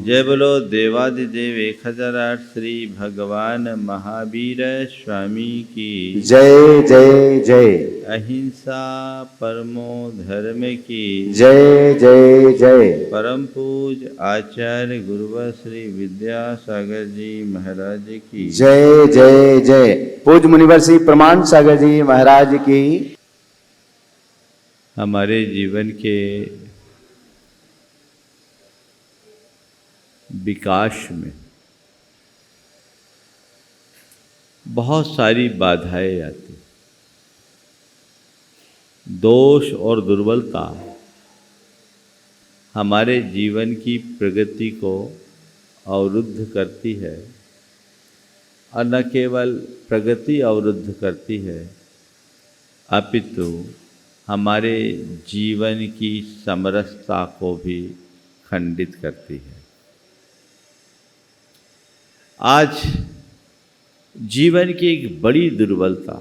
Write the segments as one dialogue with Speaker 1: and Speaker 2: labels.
Speaker 1: जय बोलो देवादिदेव 1008 श्री भगवान महावीर स्वामी की
Speaker 2: जय जय जय।
Speaker 1: अहिंसा परमो धर्म की
Speaker 2: जय जय जय।
Speaker 1: परम पूज आचार्य गुरुवर श्री विद्यासागर जी महाराज की
Speaker 2: जय जय जय। पूज मुनिवर श्री प्रमाण सागर जी महाराज की।
Speaker 1: हमारे जीवन के विकास में बहुत सारी बाधाएं आती, दोष और दुर्बलता हमारे जीवन की प्रगति को अवरुद्ध करती है, और न केवल प्रगति अवरुद्ध करती है अपितु हमारे जीवन की समरसता को भी खंडित करती है। आज जीवन की एक बड़ी दुर्बलता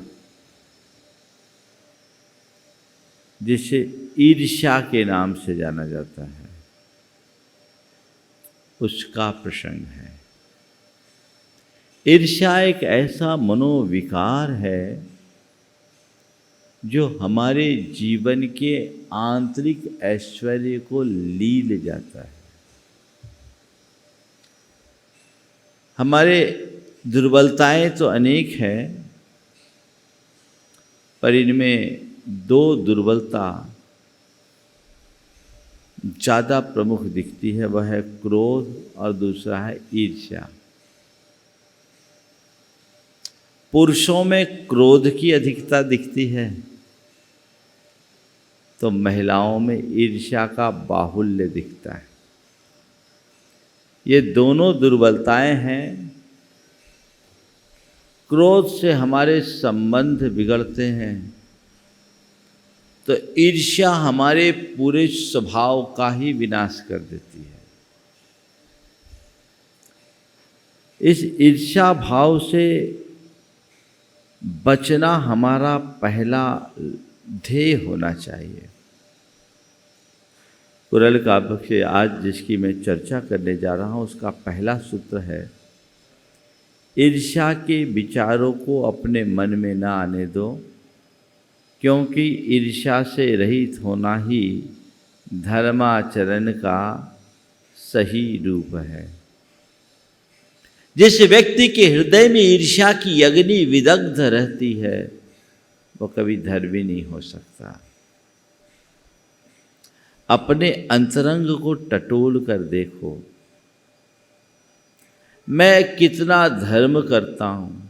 Speaker 1: जिसे ईर्ष्या के नाम से जाना जाता है, उसका प्रसंग है। ईर्ष्या एक ऐसा मनोविकार है जो हमारे जीवन के आंतरिक ऐश्वर्य को लील जाता है। हमारे दुर्बलताएं तो अनेक हैं, पर इनमें दो दुर्बलता ज़्यादा प्रमुख दिखती है, वह है क्रोध और दूसरा है ईर्ष्या। पुरुषों में क्रोध की अधिकता दिखती है तो महिलाओं में ईर्ष्या का बाहुल्य दिखता है। ये दोनों दुर्बलताएं हैं। क्रोध से हमारे संबंध बिगड़ते हैं तो ईर्ष्या हमारे पूरे स्वभाव का ही विनाश कर देती है। इस ईर्ष्या भाव से बचना हमारा पहला ध्येय होना चाहिए। कुरल काव्य से आज जिसकी मैं चर्चा करने जा रहा हूँ उसका पहला सूत्र है, ईर्ष्या के विचारों को अपने मन में न आने दो, क्योंकि ईर्ष्या से रहित होना ही धर्माचरण का सही रूप है। जिस व्यक्ति के हृदय में ईर्ष्या की अग्नि विदग्ध रहती है वो कभी धर्मी नहीं हो सकता। अपने अंतरंग को टटोल कर देखो, मैं कितना धर्म करता हूँ,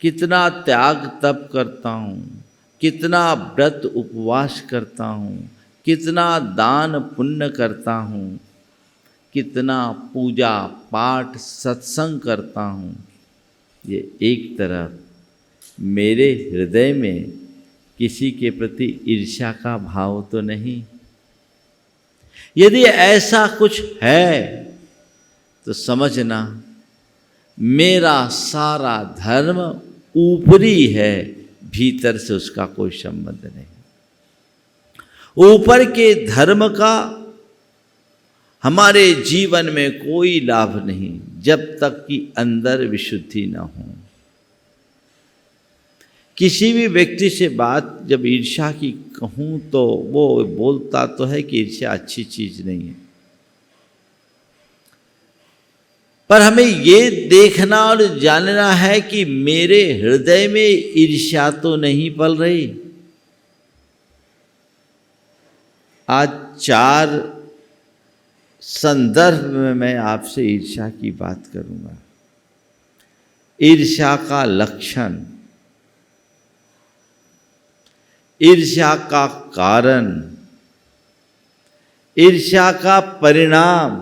Speaker 1: कितना त्याग तप करता हूँ, कितना व्रत उपवास करता हूँ, कितना दान पुण्य करता हूँ, कितना पूजा पाठ सत्संग करता हूँ। ये एक तरफ मेरे हृदय में किसी के प्रति ईर्ष्या का भाव तो नहीं। यदि ऐसा कुछ है तो समझना मेरा सारा धर्म ऊपरी है, भीतर से उसका कोई संबंध नहीं। ऊपर के धर्म का हमारे जीवन में कोई लाभ नहीं जब तक कि अंदर विशुद्धि न हो। किसी भी व्यक्ति से बात जब ईर्ष्या की कहूँ तो वो बोलता तो है कि ईर्ष्या अच्छी चीज नहीं है, पर हमें ये देखना और जानना है कि मेरे हृदय में ईर्ष्या तो नहीं पल रही। आज 4 संदर्भ में मैं आपसे ईर्ष्या की बात करूंगा। ईर्ष्या का लक्षण, ईर्ष्या का कारण, ईर्ष्या का परिणाम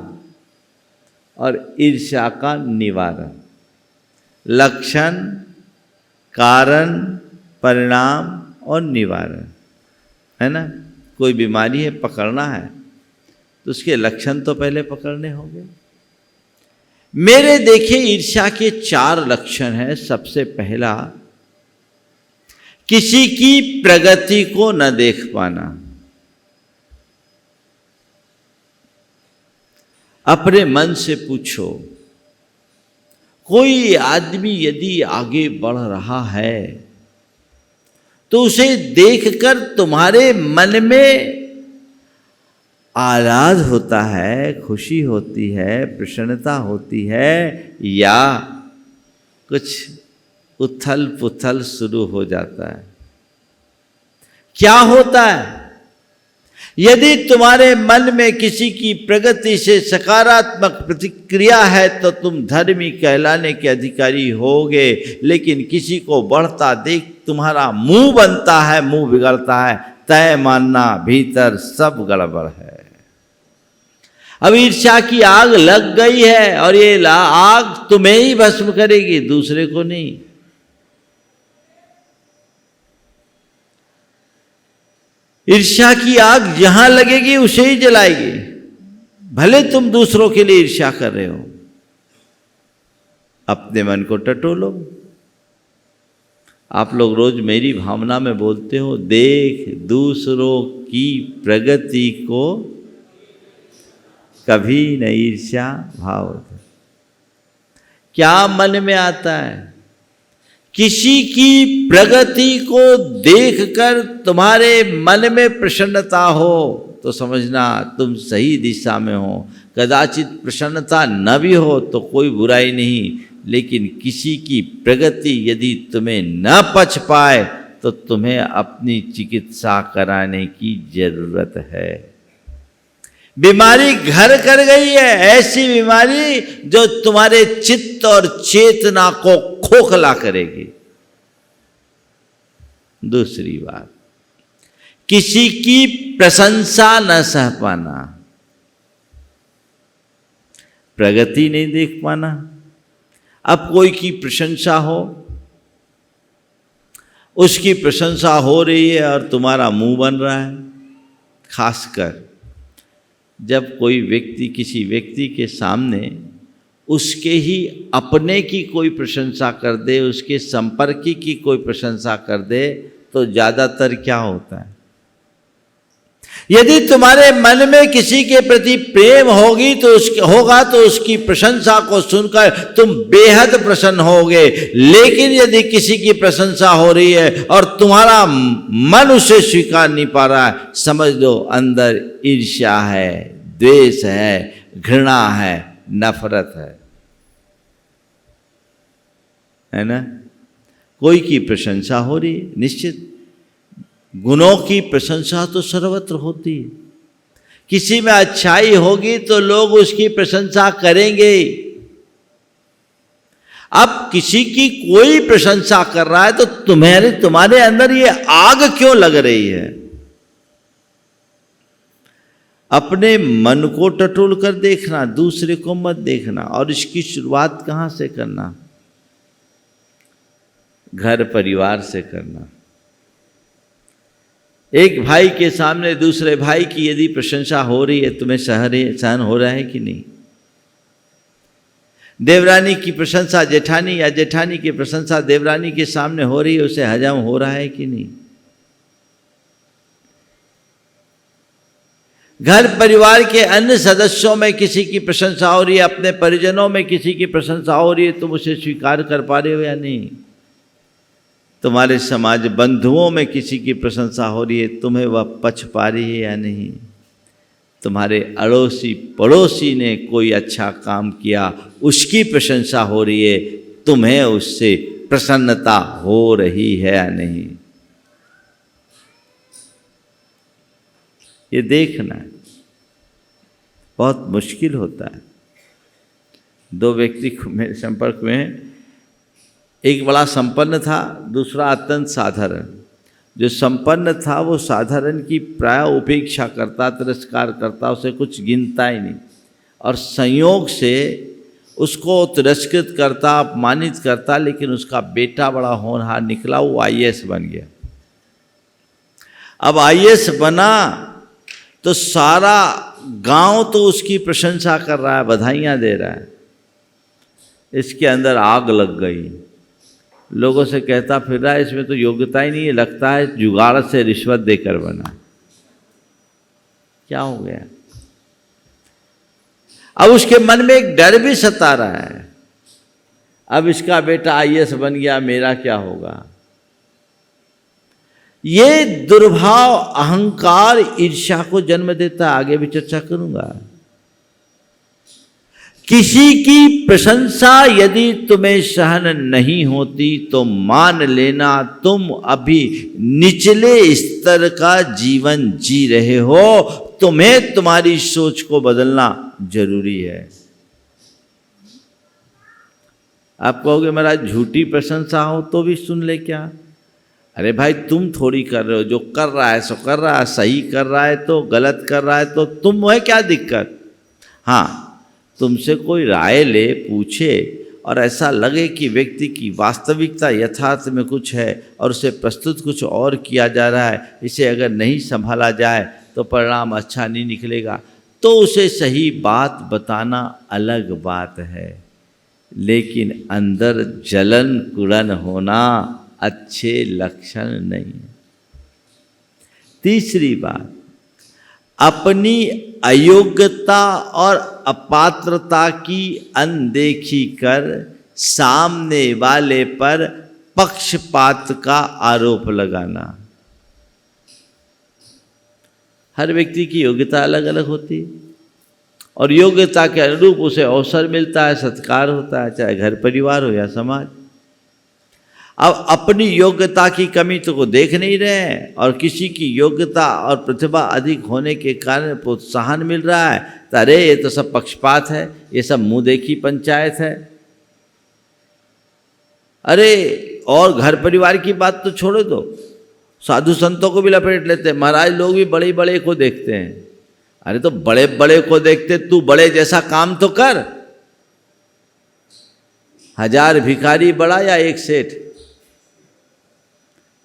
Speaker 1: और ईर्ष्या का निवारण। लक्षण, कारण, परिणाम और निवारण, है ना। कोई बीमारी है, पकड़ना है तो उसके लक्षण तो पहले पकड़ने होंगे। मेरे देखे ईर्ष्या के 4 लक्षण हैं। सबसे पहला, किसी की प्रगति को न देख पाना। अपने मन से पूछो, कोई आदमी यदि आगे बढ़ रहा है तो उसे देखकर तुम्हारे मन में आह्लाद होता है, खुशी होती है, प्रसन्नता होती है, या कुछ उथल पुथल शुरू हो जाता है? क्या होता है? यदि तुम्हारे मन में किसी की प्रगति से सकारात्मक प्रतिक्रिया है तो तुम धर्मी कहलाने के अधिकारी होगे, लेकिन किसी को बढ़ता देख तुम्हारा मुंह बनता है, मुंह बिगड़ता है, तय मानना भीतर सब गड़बड़ है। अब ईर्ष्या की आग लग गई है और ये आग तुम्हें ही भस्म करेगी, दूसरे को नहीं। ईर्ष्या की आग जहां लगेगी उसे ही जलाएगी, भले तुम दूसरों के लिए ईर्ष्या कर रहे हो। अपने मन को टटोलो। आप लोग रोज मेरी भावना में बोलते हो, देख दूसरों की प्रगति को कभी न ईर्ष्या भाव होता। क्या मन में आता है? किसी की प्रगति को देखकर तुम्हारे मन में प्रसन्नता हो तो समझना तुम सही दिशा में हो। कदाचित प्रसन्नता न भी हो तो कोई बुराई नहीं, लेकिन किसी की प्रगति यदि तुम्हें न पच पाए तो तुम्हें अपनी चिकित्सा कराने की जरूरत है। बीमारी घर कर गई है, ऐसी बीमारी जो तुम्हारे चित्त और चेतना को खोखला करेगी। दूसरी बात, किसी की प्रशंसा न सह पाना, प्रगति नहीं देख पाना। अब कोई की प्रशंसा हो, उसकी प्रशंसा हो रही है और तुम्हारा मुंह बन रहा है। खासकर जब कोई व्यक्ति किसी व्यक्ति के सामने उसके ही अपने की कोई प्रशंसा कर दे, उसके संपर्की की कोई प्रशंसा कर दे, तो ज़्यादातर क्या होता है? यदि तुम्हारे मन में किसी के प्रति प्रेम होगी तो उसकी प्रशंसा को सुनकर तुम बेहद प्रसन्न होगे। लेकिन यदि किसी की प्रशंसा हो रही है और तुम्हारा मन उसे स्वीकार नहीं पा रहा है, समझ लो अंदर ईर्ष्या है, द्वेष है, घृणा है, नफरत है ना? कोई की प्रशंसा हो रही है, निश्चित गुणों की प्रशंसा तो सर्वत्र होती है। किसी में अच्छाई होगी तो लोग उसकी प्रशंसा करेंगे। अब किसी की कोई प्रशंसा कर रहा है तो तुम्हारे अंदर ये आग क्यों लग रही है? अपने मन को टटोल कर देखना, दूसरे को मत देखना। और इसकी शुरुआत कहाँ से करना? घर परिवार से करना। एक भाई के सामने दूसरे भाई की यदि प्रशंसा हो रही है, तुम्हें सहन हो रहा है कि नहीं? देवरानी की प्रशंसा जेठानी या जेठानी की प्रशंसा देवरानी के सामने हो रही है, उसे हजम हो रहा है कि नहीं? घर परिवार के अन्य सदस्यों में किसी की प्रशंसा हो रही है, अपने परिजनों में किसी की प्रशंसा हो रही है, तुम उसे स्वीकार कर पा रहे हो या नहीं? तुम्हारे समाज बंधुओं में किसी की प्रशंसा हो रही है, तुम्हें वह पच पा रही है या नहीं? तुम्हारे अड़ोसी पड़ोसी ने कोई अच्छा काम किया, उसकी प्रशंसा हो रही है, तुम्हें उससे प्रसन्नता हो रही है या नहीं? ये देखना है। बहुत मुश्किल होता है। दो व्यक्ति मेरे संपर्क में, एक बड़ा संपन्न था, दूसरा अत्यंत साधारण। जो संपन्न था वो साधारण की प्राय उपेक्षा करता, तिरस्कार करता, उसे कुछ गिनता ही नहीं, और संयोग से उसको तिरस्कृत करता, अपमानित करता। लेकिन उसका बेटा बड़ा होनहार निकला, वो आईएएस बन गया। अब आईएएस बना तो सारा गांव तो उसकी प्रशंसा कर रहा है, बधाइयाँ दे रहा है। इसके अंदर आग लग गई। लोगों से कहता फिर रहा है, इसमें तो योग्यता ही नहीं है, लगता है जुगाड़ से रिश्वत देकर बना। क्या हो गया? अब उसके मन में एक डर भी सता रहा है, अब इसका बेटा आईएएस बन गया, मेरा क्या होगा। ये दुर्भाव, अहंकार, ईर्ष्या को जन्म देता है। आगे भी चर्चा करूंगा। किसी की प्रशंसा यदि तुम्हें सहन नहीं होती तो मान लेना तुम अभी निचले स्तर का जीवन जी रहे हो। तुम्हें तुम्हारी सोच को बदलना जरूरी है। आप कहोगे महाराज झूठी प्रशंसा हो तो भी सुन ले क्या? अरे भाई तुम थोड़ी कर रहे हो, जो कर रहा है सो कर रहा है, सही कर रहा है तो गलत कर रहा है तो तुम है क्या दिक्कत। हाँ, तुमसे कोई राय ले, पूछे और ऐसा लगे कि व्यक्ति की वास्तविकता यथार्थ में कुछ है और उसे प्रस्तुत कुछ और किया जा रहा है, इसे अगर नहीं संभाला जाए तो परिणाम अच्छा नहीं निकलेगा, तो उसे सही बात बताना अलग बात है। लेकिन अंदर जलन कुड़न होना अच्छे लक्षण नहीं। तीसरी बात, अपनी अयोग्यता और अपात्रता की अनदेखी कर सामने वाले पर पक्षपात का आरोप लगाना। हर व्यक्ति की योग्यता अलग अलग होती है और योग्यता के अनुरूप उसे अवसर मिलता है, सत्कार होता है, चाहे घर परिवार हो या समाज। अब अपनी योग्यता की कमी तो को देख नहीं रहे हैं और किसी की योग्यता और प्रतिभा अधिक होने के कारण प्रोत्साहन मिल रहा है, तो अरे ये तो सब पक्षपात है, ये सब मुंह देखी पंचायत है। अरे और घर परिवार की बात तो छोड़ो दो, साधु संतों को भी लपेट लेते हैं। महाराज लोग भी बड़े बड़े को देखते हैं। अरे तो बड़े बड़े को देखते, तू बड़े जैसा काम तो कर। 1000 भिखारी बड़ा या एक सेठ?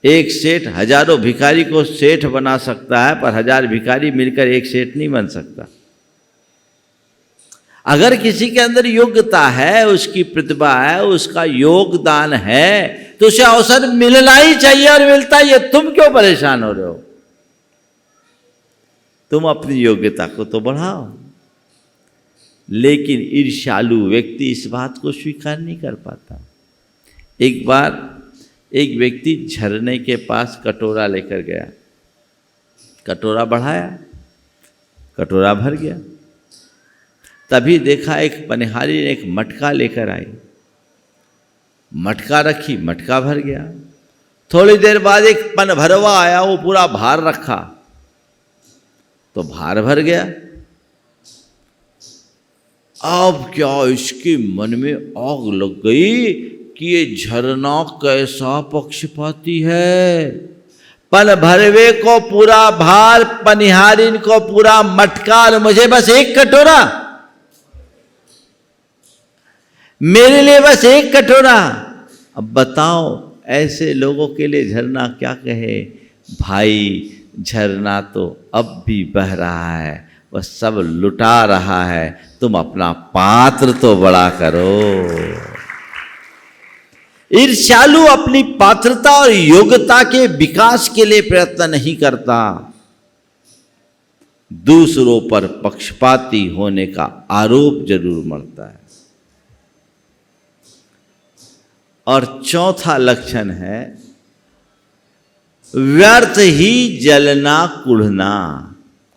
Speaker 1: एक सेठ हजारों भिखारी को सेठ बना सकता है, पर 1000 भिखारी मिलकर एक सेठ नहीं बन सकता। अगर किसी के अंदर योग्यता है, उसकी प्रतिभा है, उसका योगदान है, तो उसे अवसर मिलना ही चाहिए और मिलता ही है। तुम क्यों परेशान हो रहे हो? तुम अपनी योग्यता को तो बढ़ाओ। लेकिन ईर्ष्यालु व्यक्ति इस बात को स्वीकार नहीं कर पाता। एक बार एक व्यक्ति झरने के पास कटोरा लेकर गया, कटोरा बढ़ाया, कटोरा भर गया। तभी देखा एक पनिहारी ने एक मटका लेकर आई, मटका रखी, मटका भर गया। थोड़ी देर बाद एक पन भरवा आया, वो पूरा भार रखा तो भार भर गया। अब क्या इसके मन में आग लग गई कि ये झरना कैसा पक्षपाती है। पन भरवे को पूरा भार, पनिहारिन को पूरा मटका और मुझे बस एक कटोरा, मेरे लिए बस एक कटोरा। अब बताओ ऐसे लोगों के लिए झरना क्या कहे। भाई झरना तो अब भी बह रहा है, वह सब लुटा रहा है, तुम अपना पात्र तो बड़ा करो। ईर्ष्यालु अपनी पात्रता और योग्यता के विकास के लिए प्रयत्न नहीं करता, दूसरों पर पक्षपाती होने का आरोप जरूर मढ़ता है। और चौथा लक्षण है व्यर्थ ही जलना कुढ़ना।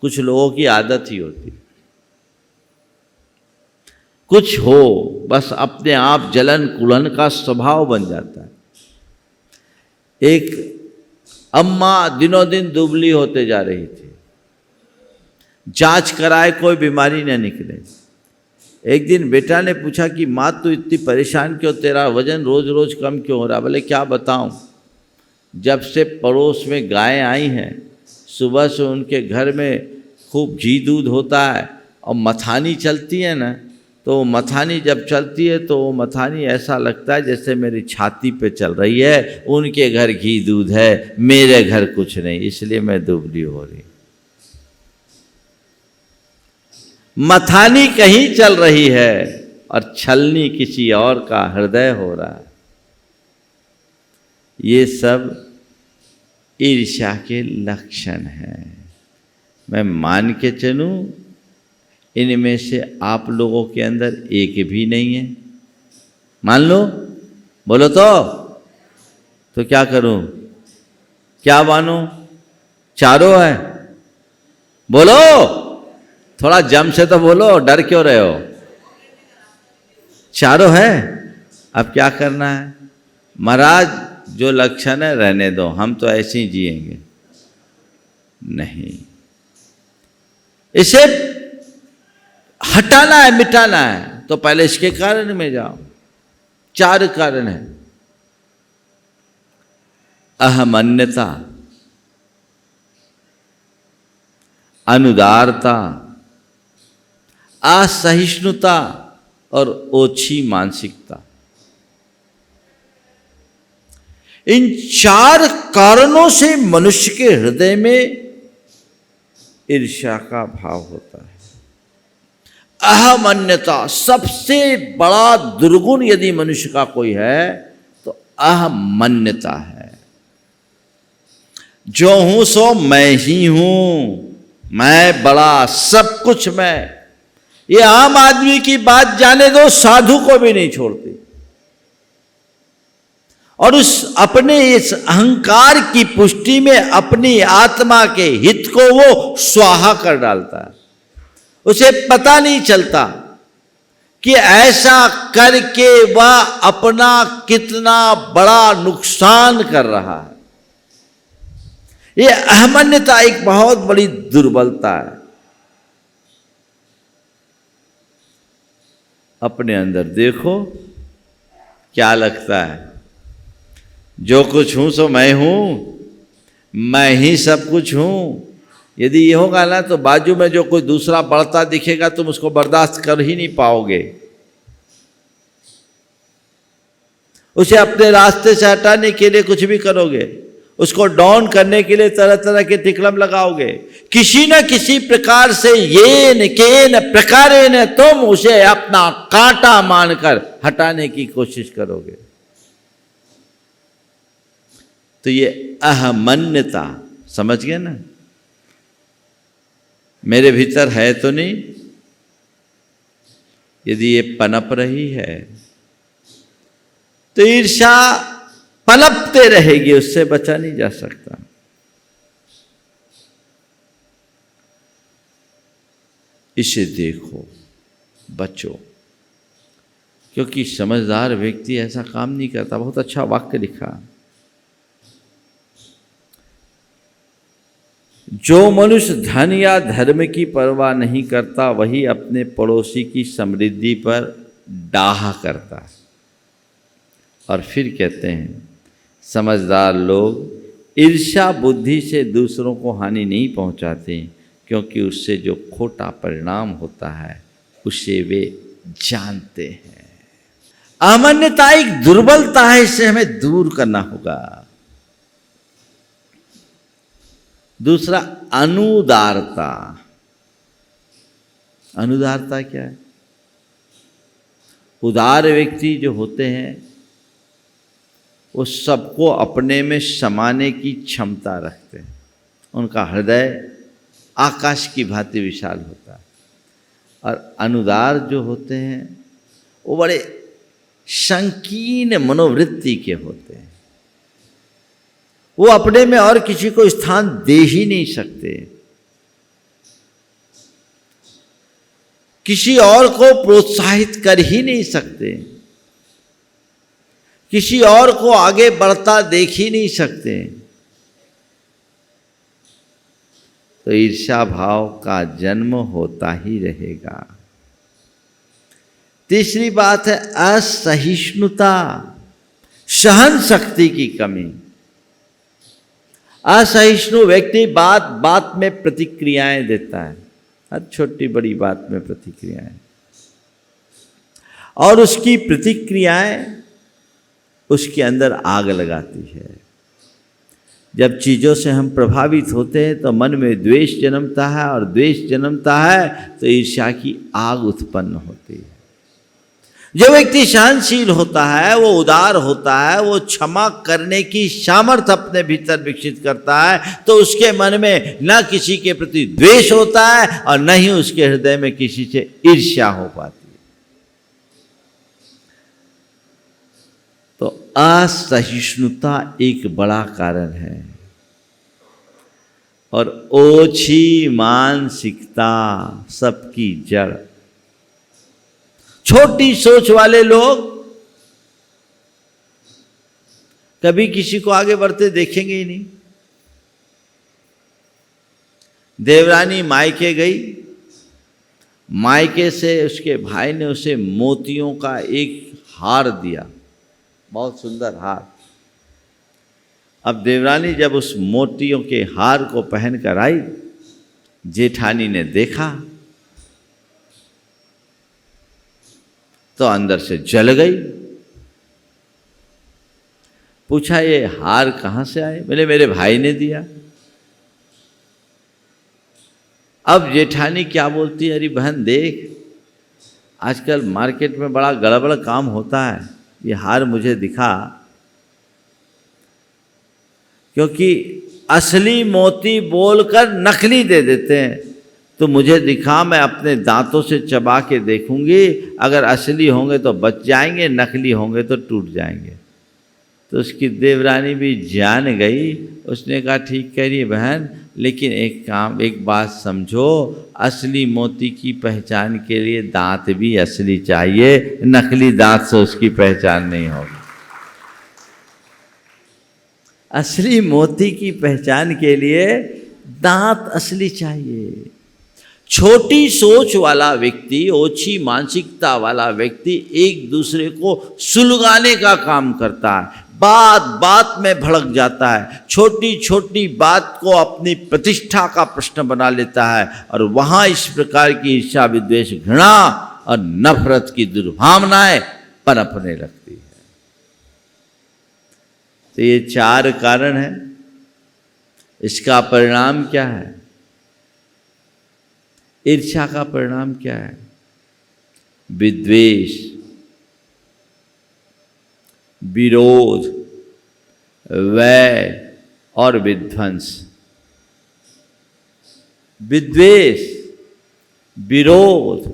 Speaker 1: कुछ लोगों की आदत ही होती, कुछ हो बस अपने आप जलन कुढ़न का स्वभाव बन जाता है। एक अम्मा दिनों दिन दुबली होते जा रही थी, जांच कराए कोई बीमारी न निकले। एक दिन बेटा ने पूछा कि माँ तू इतनी परेशान क्यों, तेरा वजन रोज रोज कम क्यों हो रहा? बोले क्या बताऊं, जब से पड़ोस में गायें आई हैं, सुबह से उनके घर में खूब घी दूध होता है और मथानी चलती है ना, तो मथानी जब चलती है तो वो मथानी ऐसा लगता है जैसे मेरी छाती पे चल रही है। उनके घर घी दूध है, मेरे घर कुछ नहीं, इसलिए मैं दुबली हो रही। मथानी कहीं चल रही है और छलनी किसी और का हृदय हो रहा है। ये सब ईर्ष्या के लक्षण हैं। मैं मान के चलूं, इनमें से आप लोगों के अंदर एक भी नहीं है, मान लो, बोलो तो क्या करूं, क्या मानूं? चारों है, बोलो, थोड़ा जम से तो बोलो, डर क्यों रहे हो? चारों है, अब क्या करना है? महाराज जो लक्षण है रहने दो, हम तो ऐसे ही जिएंगे। नहीं, इसे हटाना है, मिटाना है, तो पहले इसके कारण में जाओ। 4 कारण है। अहमन्यता, अनुदारता, असहिष्णुता और ओछी मानसिकता। इन 4 कारणों से मनुष्य के हृदय में ईर्ष्या का भाव होता है। अहमन्यता, सबसे बड़ा दुर्गुण यदि मनुष्य का कोई है तो अहमन्यता है। जो हूं सो मैं ही हूं, मैं बड़ा, सब कुछ मैं। ये आम आदमी की बात जाने दो, साधु को भी नहीं छोड़ती। और उस अपने इस अहंकार की पुष्टि में अपनी आत्मा के हित को वो स्वाहा कर डालता है। उसे पता नहीं चलता कि ऐसा करके वह अपना कितना बड़ा नुकसान कर रहा है। ये अहमन्यता एक बहुत बड़ी दुर्बलता है। अपने अंदर देखो क्या लगता है, जो कुछ हूं सो मैं हूं, मैं ही सब कुछ हूं। यदि ये होगा ना तो बाजू में जो कोई दूसरा बढ़ता दिखेगा तुम उसको बर्दाश्त कर ही नहीं पाओगे। उसे अपने रास्ते से हटाने के लिए कुछ भी करोगे, उसको डाउन करने के लिए तरह तरह के तिकड़म लगाओगे। किसी न किसी प्रकार से येन केन प्रकारेण तुम उसे अपना कांटा मानकर हटाने की कोशिश करोगे। तो ये अहमन्यता, समझ गए ना? मेरे भीतर है तो नहीं। यदि ये पनप रही है तो ईर्ष्या पनपते रहेगी, उससे बचा नहीं जा सकता। इसे देखो, बचो, क्योंकि समझदार व्यक्ति ऐसा काम नहीं करता। बहुत अच्छा वाक्य लिखा, जो मनुष्य धन या धर्म की परवाह नहीं करता वही अपने पड़ोसी की समृद्धि पर डाह करता है। और फिर कहते हैं, समझदार लोग ईर्ष्या बुद्धि से दूसरों को हानि नहीं पहुंचाते, क्योंकि उससे जो खोटा परिणाम होता है उसे वे जानते हैं। अहमन्यता एक दुर्बलता है, इसे हमें दूर करना होगा। दूसरा, अनुदारता। अनुदारता क्या है? उदार व्यक्ति जो होते हैं वो सबको अपने में समाने की क्षमता रखते हैं। उनका हृदय आकाश की भांति विशाल होता है। और अनुदार जो होते हैं वो बड़े संकीर्ण मनोवृत्ति के होते हैं। वो अपने में और किसी को स्थान दे ही नहीं सकते, किसी और को प्रोत्साहित कर ही नहीं सकते, किसी और को आगे बढ़ता देख ही नहीं सकते। तो ईर्ष्या भाव का जन्म होता ही रहेगा। तीसरी बात है असहिष्णुता, सहन शक्ति की कमी। असहिष्णु व्यक्ति बात बात में प्रतिक्रियाएं देता है, हर छोटी बड़ी बात में प्रतिक्रियाएं, और उसकी प्रतिक्रियाएं उसके अंदर आग लगाती है। जब चीज़ों से हम प्रभावित होते हैं तो मन में द्वेष जन्मता है, और द्वेष जन्मता है तो ईर्ष्या की आग उत्पन्न होती है। जो व्यक्ति सहनशील होता है, वो उदार होता है, वो क्षमा करने की सामर्थ्य अपने भीतर विकसित करता है, तो उसके मन में न किसी के प्रति द्वेष होता है और न ही उसके हृदय में किसी से ईर्ष्या हो पाती है। तो असहिष्णुता एक बड़ा कारण है, और ओछी मानसिकता सबकी जड़। छोटी सोच वाले लोग कभी किसी को आगे बढ़ते देखेंगे ही नहीं। देवरानी मायके गई, मायके से उसके भाई ने उसे मोतियों का एक हार दिया, बहुत सुंदर हार। अब देवरानी जब उस मोतियों के हार को पहनकर आई, जेठानी ने देखा तो अंदर से जल गई। पूछा, ये हार कहाँ से आए? बोले मेरे भाई ने दिया। अब जेठानी क्या बोलती है, अरे बहन देख, आजकल मार्केट में बड़ा गड़बड़ काम होता है, ये हार मुझे दिखा, क्योंकि असली मोती बोलकर नकली दे देते हैं, तो मुझे दिखा, मैं अपने दांतों से चबा के देखूंगी, अगर असली होंगे तो बच जाएंगे, नकली होंगे तो टूट जाएंगे। तो उसकी देवरानी भी जान गई। उसने कहा, ठीक कह रही है बहन, लेकिन एक बात समझो, असली मोती की पहचान के लिए दांत भी असली चाहिए, नकली दांत से उसकी पहचान नहीं होगी। असली मोती की पहचान के लिए दांत असली चाहिए। छोटी सोच वाला व्यक्ति, ओछी मानसिकता वाला व्यक्ति एक दूसरे को सुलगाने का काम करता है, बात बात में भड़क जाता है, छोटी छोटी बात को अपनी प्रतिष्ठा का प्रश्न बना लेता है, और वहां इस प्रकार की ईर्ष्या, विद्वेष, घृणा और नफरत की दुर्भावनाएं पनपने लगती है। तो ये 4 कारण हैं। इसका परिणाम क्या है? ईर्ष्या का परिणाम क्या है? विद्वेष, विरोध, वैर और विध्वंस। विद्वेष, विरोध,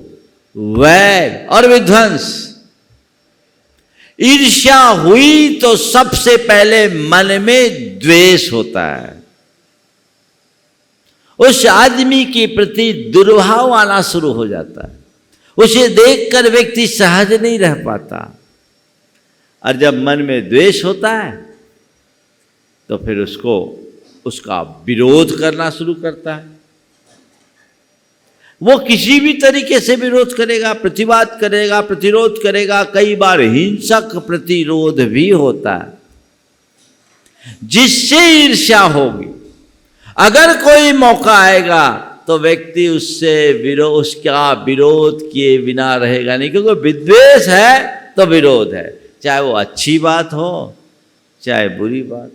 Speaker 1: वैर और विध्वंस। ईर्ष्या हुई तो सबसे पहले मन में द्वेष होता है, उस आदमी के प्रति दुर्भाव आना शुरू हो जाता है, उसे देखकर व्यक्ति सहज नहीं रह पाता। और जब मन में द्वेष होता है तो फिर उसका विरोध करना शुरू करता है। वो किसी भी तरीके से विरोध करेगा, प्रतिवाद करेगा, प्रतिरोध करेगा। कई बार हिंसक प्रतिरोध भी होता है, जिससे ईर्ष्या होगी। अगर कोई मौका आएगा तो व्यक्ति उसका विरोध किए बिना रहेगा नहीं, क्योंकि विद्वेष है तो विरोध है, चाहे वो अच्छी बात हो चाहे बुरी बात।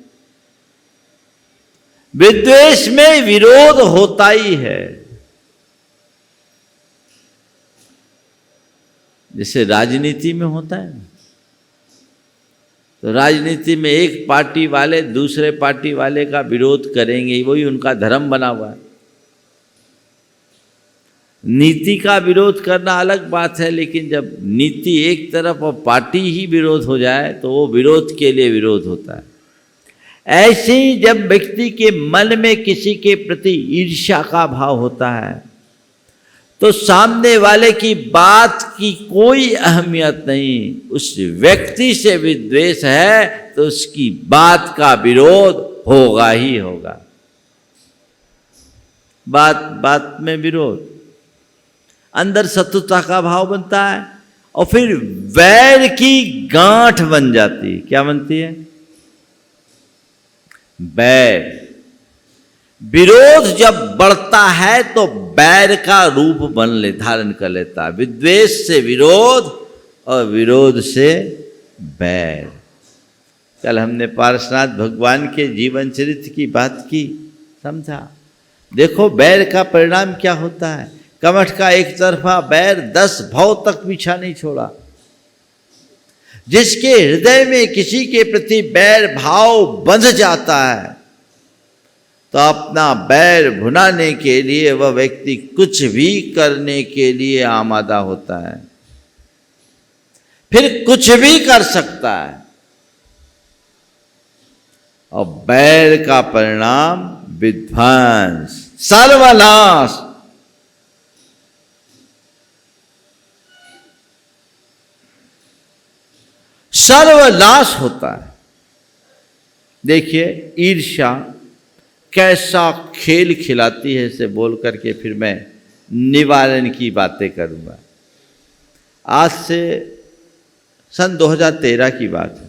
Speaker 1: विद्वेष में विरोध होता ही है। जैसे राजनीति में होता है, तो राजनीति में एक पार्टी वाले दूसरे पार्टी वाले का विरोध करेंगे, वही उनका धर्म बना हुआ है। नीति का विरोध करना अलग बात है, लेकिन जब नीति एक तरफ और पार्टी ही विरोध हो जाए तो वो विरोध के लिए विरोध होता है। ऐसे ही जब व्यक्ति के मन में किसी के प्रति ईर्ष्या का भाव होता है तो सामने वाले की बात की कोई अहमियत नहीं, उस व्यक्ति से विद्वेष है तो उसकी बात का विरोध होगा ही होगा। बात बात में विरोध, अंदर शत्रुता का भाव बनता है, और फिर वैर की गांठ बन जाती है। क्या बनती है? वैर। विरोध जब बढ़ता है तो बैर का रूप धारण कर लेता है। विद्वेष से विरोध और विरोध से बैर। कल हमने पार्श्वनाथ भगवान के जीवन चरित्र की बात की, समझा। देखो बैर का परिणाम क्या होता है। कमठ का एक तरफा बैर 10 भव तक पीछा नहीं छोड़ा। जिसके हृदय में किसी के प्रति बैर भाव बंध जाता है, तो अपना बैर भुनाने के लिए वह व्यक्ति कुछ भी करने के लिए आमादा होता है, फिर कुछ भी कर सकता है। और बैर का परिणाम विध्वंस, सर्वनाश। सर्वनाश होता है। देखिए ईर्ष्या कैसा खेल खिलाती है, इसे बोल करके फिर मैं निवारण की बातें करूंगा। आज से सन 2013 की बात है।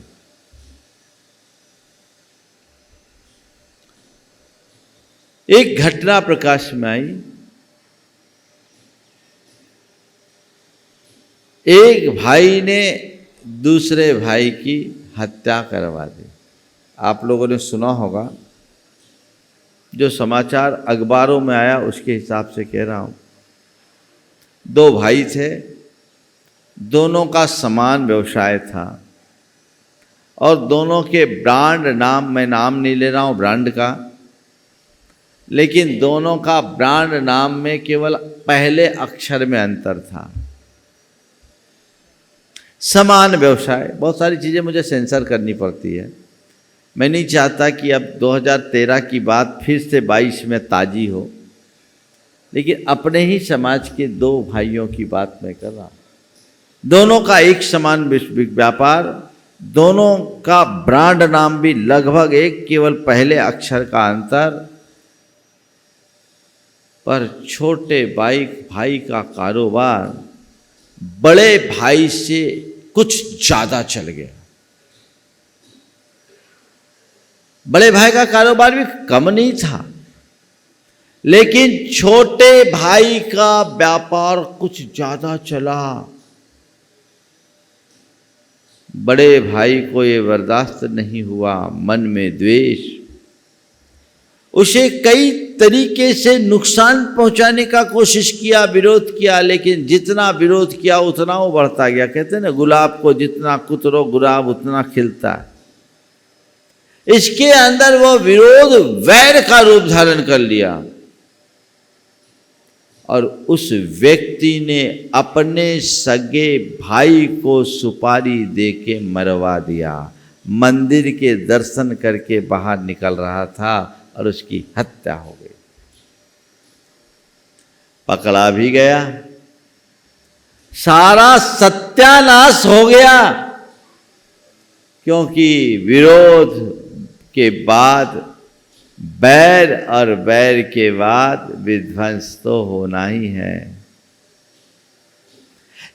Speaker 1: एक घटना प्रकाश में आई। एक भाई ने दूसरे भाई की हत्या करवा दी। आप लोगों ने सुना होगा, जो समाचार अखबारों में आया उसके हिसाब से कह रहा हूं। दो भाई थे, दोनों का समान व्यवसाय था और दोनों के ब्रांड नाम, मैं नाम नहीं ले रहा हूं ब्रांड का, लेकिन दोनों का ब्रांड नाम में केवल पहले अक्षर में अंतर था। समान व्यवसाय, बहुत सारी चीज़ें मुझे सेंसर करनी पड़ती है। मैं नहीं चाहता कि अब 2013 की बात फिर से 22 में ताजी हो, लेकिन अपने ही समाज के दो भाइयों की बात मैं कर रहा हूँ। दोनों का एक समान व्यापार, दोनों का ब्रांड नाम भी लगभग एक, केवल पहले अक्षर का अंतर। पर छोटे भाई का कारोबार बड़े भाई से कुछ ज्यादा चल गया। बड़े भाई का कारोबार भी कम नहीं था, लेकिन छोटे भाई का व्यापार कुछ ज्यादा चला। बड़े भाई को ये बर्दाश्त नहीं हुआ, मन में द्वेष, उसे कई तरीके से नुकसान पहुंचाने का कोशिश किया, विरोध किया, लेकिन जितना विरोध किया उतना वो बढ़ता गया। कहते हैं ना, गुलाब को जितना कुतरो गुलाब उतना खिलता है। इसके अंदर वो विरोध वैर का रूप धारण कर लिया और उस व्यक्ति ने अपने सगे भाई को सुपारी देके मरवा दिया। मंदिर के दर्शन करके बाहर निकल रहा था और उसकी हत्या हो गई। पकड़ा भी गया, सारा सत्यानाश हो गया, क्योंकि विरोध के बाद बैर और बैर के बाद विध्वंस तो होना ही है।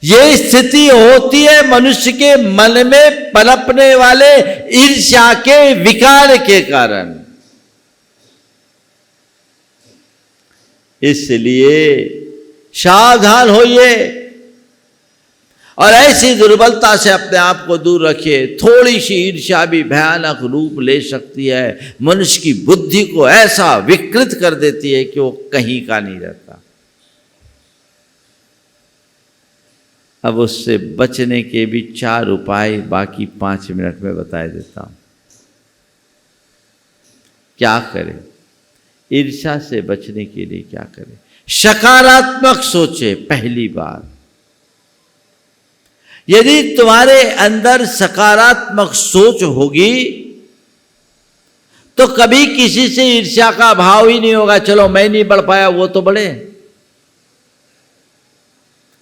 Speaker 1: ये स्थिति होती है मनुष्य के मन में पनपने वाले ईर्ष्या के विकार के कारण। इसलिए सावधान होइए और ऐसी दुर्बलता से अपने आप को दूर रखिए। थोड़ी सी ईर्ष्या भी भयानक रूप ले सकती है, मनुष्य की बुद्धि को ऐसा विकृत कर देती है कि वो कहीं का नहीं रहता। अब उससे बचने के भी 4 उपाय बाकी 5 मिनट में बता देता हूं। क्या करें? ईर्ष्या से बचने के लिए क्या करें? सकारात्मक सोचे। पहली बात, यदि तुम्हारे अंदर सकारात्मक सोच होगी तो कभी किसी से ईर्ष्या का भाव ही नहीं होगा। चलो मैं नहीं बढ़ पाया, वो तो बढ़े।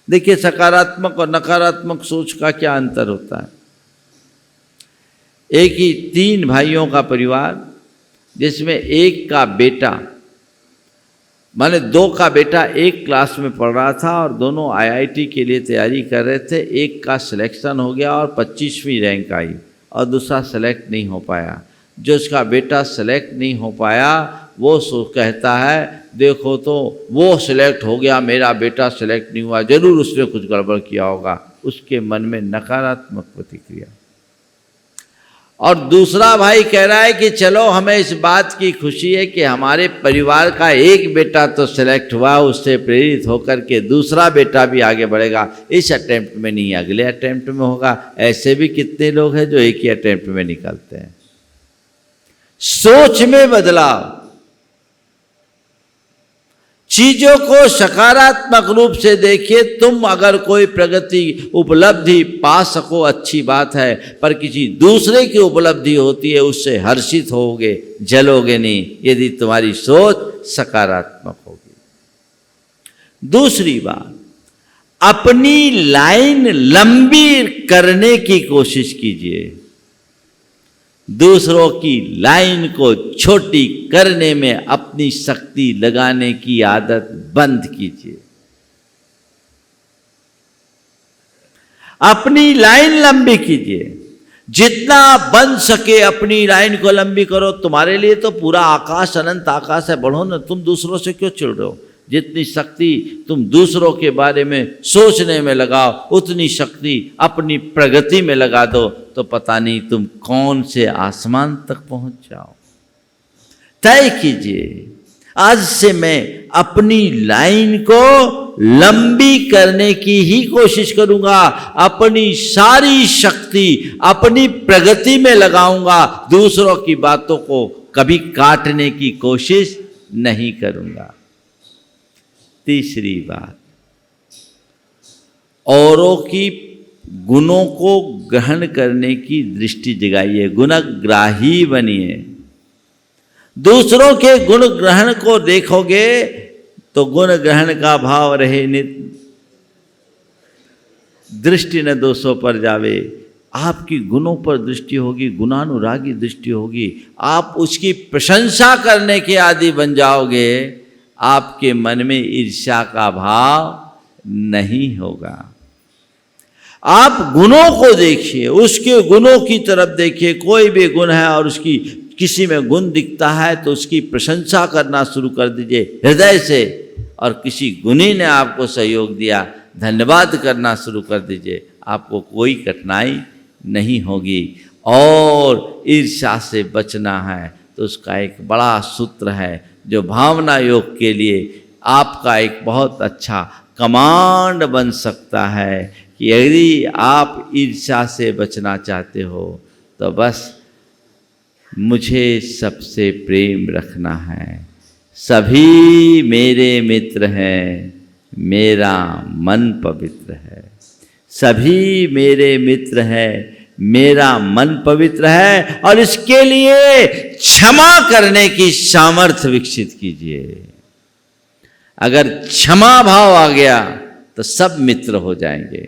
Speaker 1: देखिए, सकारात्मक और नकारात्मक सोच का क्या अंतर होता है। एक ही 3 भाइयों का परिवार, जिसमें एक का बेटा, माने 2 का बेटा एक क्लास में पढ़ रहा था और दोनों आईआईटी के लिए तैयारी कर रहे थे। एक का सिलेक्शन हो गया और 25वीं रैंक आई और दूसरा सेलेक्ट नहीं हो पाया। जो उसका बेटा सेलेक्ट नहीं हो पाया वो कहता है, देखो तो वो सिलेक्ट हो गया, मेरा बेटा सिलेक्ट नहीं हुआ, जरूर उसने कुछ गड़बड़ किया होगा। उसके मन में नकारात्मक प्रतिक्रिया। और दूसरा भाई कह रहा है कि चलो हमें इस बात की खुशी है कि हमारे परिवार का एक बेटा तो सिलेक्ट हुआ, उससे प्रेरित होकर के दूसरा बेटा भी आगे बढ़ेगा, इस अटेम्प्ट में नहीं अगले अटेम्प्ट में होगा। ऐसे भी कितने लोग हैं जो एक ही अटेम्प्ट में निकलते हैं। सोच में बदलाव, चीजों को सकारात्मक रूप से देखिए। तुम अगर कोई प्रगति उपलब्धि पा सको अच्छी बात है, पर किसी दूसरे की उपलब्धि होती है उससे हर्षित होगे, जलोगे नहीं, यदि तुम्हारी सोच सकारात्मक होगी। दूसरी बात, अपनी लाइन लंबी करने की कोशिश कीजिए। दूसरों की लाइन को छोटी करने में अपनी शक्ति लगाने की आदत बंद कीजिए। अपनी लाइन लंबी कीजिए, जितना बन सके अपनी लाइन को लंबी करो। तुम्हारे लिए तो पूरा आकाश अनंत आकाश है, बढ़ो ना, तुम दूसरों से क्यों चिढ़ रहे हो? जितनी शक्ति तुम दूसरों के बारे में सोचने में लगाओ, उतनी शक्ति अपनी प्रगति में लगा दो, तो पता नहीं तुम कौन से आसमान तक पहुंच जाओ। तय कीजिए, आज से मैं अपनी लाइन को लंबी करने की ही कोशिश करूंगा, अपनी सारी शक्ति अपनी प्रगति में लगाऊंगा, दूसरों की बातों को कभी काटने की कोशिश नहीं करूंगा। तीसरी बात, औरों की गुणों को ग्रहण करने की दृष्टि जगाइए, गुणग्राही बनिए। दूसरों के गुण ग्रहण को देखोगे तो गुण ग्रहण का भाव रहे नित्य, दृष्टि न दोषों पर जावे। आपकी गुणों पर दृष्टि होगी, गुणानुरागी दृष्टि होगी, आप उसकी प्रशंसा करने के आदि बन जाओगे। आपके मन में ईर्ष्या का भाव नहीं होगा। आप गुणों को देखिए, उसके गुणों की तरफ देखिए। कोई भी गुण है और उसकी किसी में गुण दिखता है तो उसकी प्रशंसा करना शुरू कर दीजिए हृदय से, और किसी गुणी ने आपको सहयोग दिया, धन्यवाद करना शुरू कर दीजिए। आपको कोई कठिनाई नहीं होगी। और ईर्ष्या से बचना है तो उसका एक बड़ा सूत्र है, जो भावना योग के लिए आपका एक बहुत अच्छा कमांड बन सकता है कि यदि आप ईर्ष्या से बचना चाहते हो तो बस मुझे सबसे प्रेम रखना है, सभी मेरे मित्र हैं, मेरा मन पवित्र है। सभी मेरे मित्र हैं, मेरा मन पवित्र है, और इसके लिए क्षमा करने की सामर्थ्य विकसित कीजिए। अगर क्षमा भाव आ गया तो सब मित्र हो जाएंगे।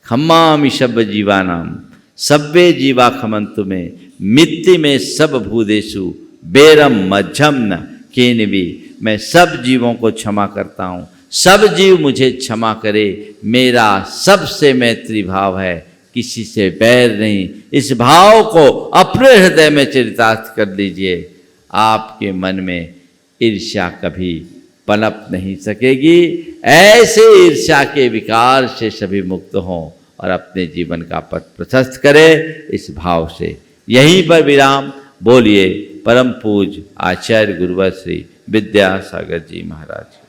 Speaker 1: खम्मामि शब्द जीवानाम सब्बे जीवा खमंतु में मित्ति में सब भूदेशु बेरम मध्यम न केनवी। मैं सब जीवों को क्षमा करता हूँ, सब जीव मुझे क्षमा करे। मेरा सबसे मैत्री भाव है, किसी से बैर नहीं। इस भाव को अपने हृदय में चरितार्थ कर लीजिए। आपके मन में ईर्ष्या कभी पनप नहीं सकेगी। ऐसे ईर्ष्या के विकार से सभी मुक्त हों और अपने जीवन का पथ प्रशस्त करें इस भाव से। यहीं पर विराम। बोलिए परम पूज्य आचार्य गुरुवर श्री विद्यासागर जी महाराज।